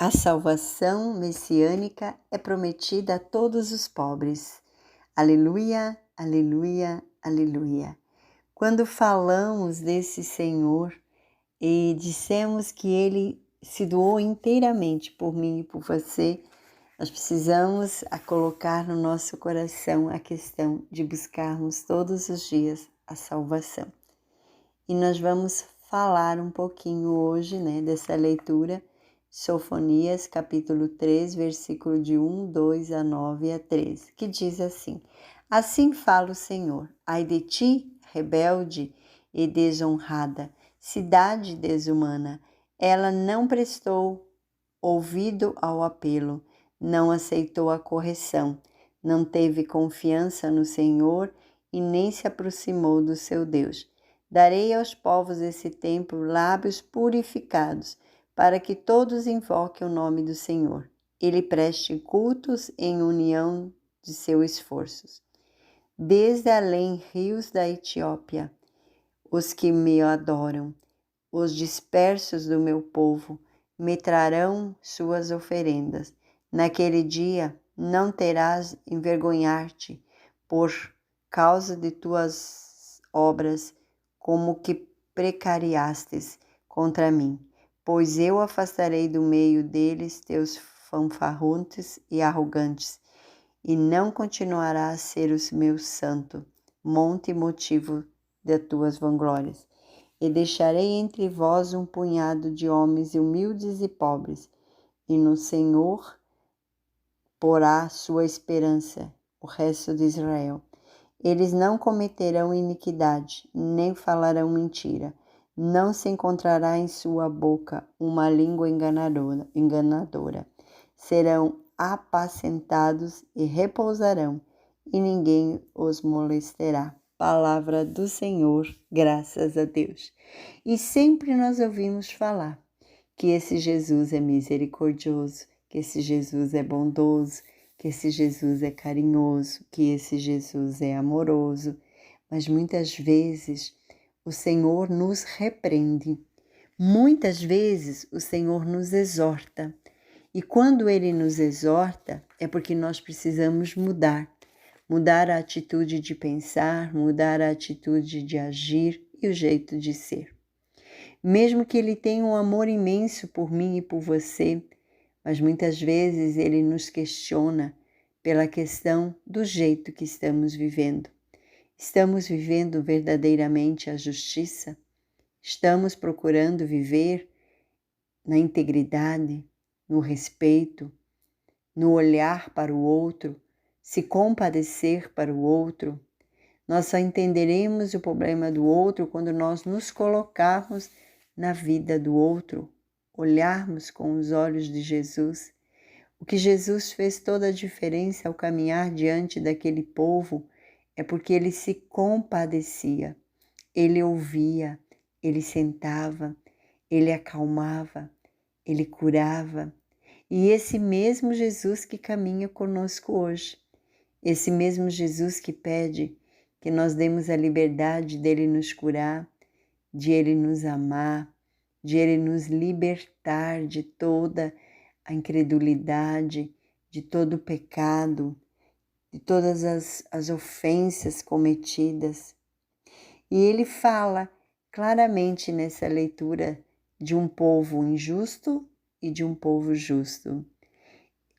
A salvação messiânica é prometida a todos os pobres. Aleluia, aleluia, aleluia. Quando falamos desse Senhor e dissemos que Ele se doou inteiramente por mim e por você, nós precisamos colocar no nosso coração a questão de buscarmos todos os dias a salvação. E nós vamos falar um pouquinho hoje, dessa leitura, Sofonias, capítulo 3, versículo de 1, 2 a 9 a 13, que diz assim: Assim fala o Senhor, ai de ti, rebelde e desonrada, cidade desumana, ela não prestou ouvido ao apelo, não aceitou a correção, não teve confiança no Senhor e nem se aproximou do seu Deus. Darei aos povos esse templo lábios purificados, para que todos invoquem o nome do Senhor. Ele preste cultos em união de seus esforços. Desde além rios da Etiópia, os que me adoram, os dispersos do meu povo, me trarão suas oferendas. Naquele dia não terás envergonhar-te por causa de tuas obras, como que precariastes contra mim. Pois eu afastarei do meio deles teus fanfarrontes e arrogantes, e não continuará a ser o meu santo, monte e motivo de tuas vanglórias. E deixarei entre vós um punhado de homens humildes e pobres, e no Senhor porá sua esperança, o resto de Israel. Eles não cometerão iniquidade, nem falarão mentira. Não se encontrará em sua boca uma língua enganadora. Serão apacentados e repousarão, e ninguém os molestará. Palavra do Senhor, graças a Deus. E sempre nós ouvimos falar que esse Jesus é misericordioso, que esse Jesus é bondoso, que esse Jesus é carinhoso, que esse Jesus é amoroso, mas muitas vezes o Senhor nos repreende, muitas vezes o Senhor nos exorta, e quando Ele nos exorta é porque nós precisamos mudar a atitude de pensar, mudar a atitude de agir e o jeito de ser. Mesmo que Ele tenha um amor imenso por mim e por você, mas muitas vezes Ele nos questiona pela questão do jeito que estamos vivendo. Estamos vivendo verdadeiramente a justiça? Estamos procurando viver na integridade, no respeito, no olhar para o outro, se compadecer para o outro? Nós só entenderemos o problema do outro quando nós nos colocarmos na vida do outro, olharmos com os olhos de Jesus. O que Jesus fez toda a diferença ao caminhar diante daquele povo é porque ele se compadecia, ele ouvia, ele sentava, ele acalmava, ele curava. E esse mesmo Jesus que caminha conosco hoje, esse mesmo Jesus que pede que nós demos a liberdade dele nos curar, de ele nos amar, de ele nos libertar de toda a incredulidade, de todo o pecado, de todas as ofensas cometidas. E ele fala claramente nessa leitura de um povo injusto e de um povo justo.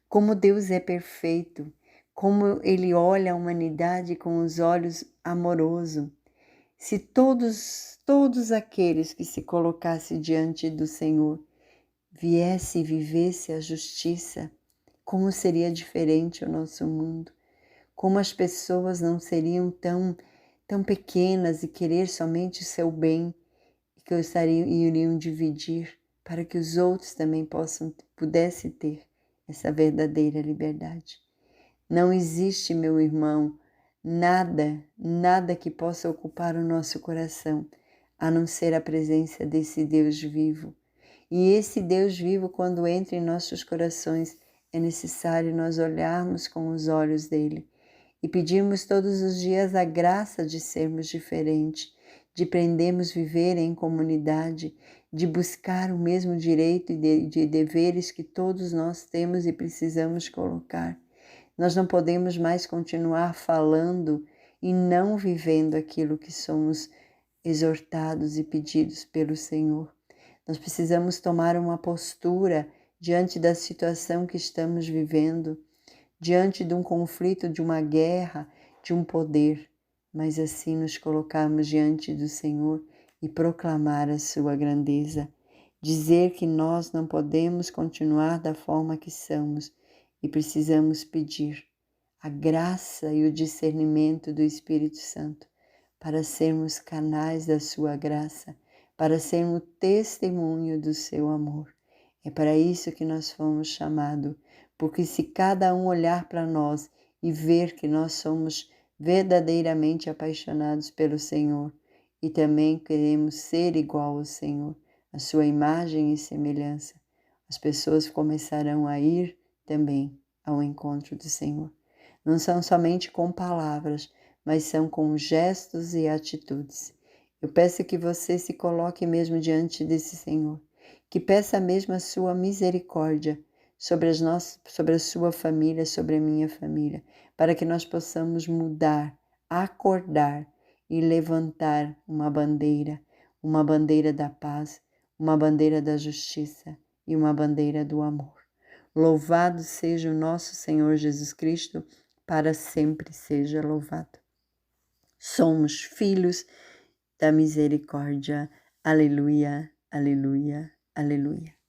Como Deus é perfeito, como Ele olha a humanidade com os olhos amorosos. Se todos aqueles que se colocassem diante do Senhor viesse e vivesse a justiça, como seria diferente o nosso mundo? Como as pessoas não seriam tão pequenas e querer somente o seu bem, e que iriam dividir para que os outros também pudessem ter essa verdadeira liberdade. Não existe, meu irmão, nada que possa ocupar o nosso coração, a não ser a presença desse Deus vivo. E esse Deus vivo, quando entra em nossos corações, é necessário nós olharmos com os olhos dele e pedirmos todos os dias a graça de sermos diferentes, de aprendermos a viver em comunidade, de buscar o mesmo direito e de deveres que todos nós temos e precisamos colocar. Nós não podemos mais continuar falando e não vivendo aquilo que somos exortados e pedidos pelo Senhor. Nós precisamos tomar uma postura diante da situação que estamos vivendo, diante de um conflito, de uma guerra, de um poder, mas assim nos colocarmos diante do Senhor e proclamar a sua grandeza, dizer que nós não podemos continuar da forma que somos e precisamos pedir a graça e o discernimento do Espírito Santo para sermos canais da sua graça, para sermos testemunho do seu amor. É para isso que nós fomos chamados, porque se cada um olhar para nós e ver que nós somos verdadeiramente apaixonados pelo Senhor e também queremos ser igual ao Senhor, a sua imagem e semelhança, as pessoas começarão a ir também ao encontro do Senhor. Não são somente com palavras, mas são com gestos e atitudes. Eu peço que você se coloque mesmo diante desse Senhor, que peça mesmo a sua misericórdia sobre a sua família, sobre a minha família, para que nós possamos mudar, acordar e levantar uma bandeira da paz, uma bandeira da justiça e uma bandeira do amor. Louvado seja o nosso Senhor Jesus Cristo, para sempre seja louvado. Somos filhos da misericórdia. Aleluia, aleluia, aleluia.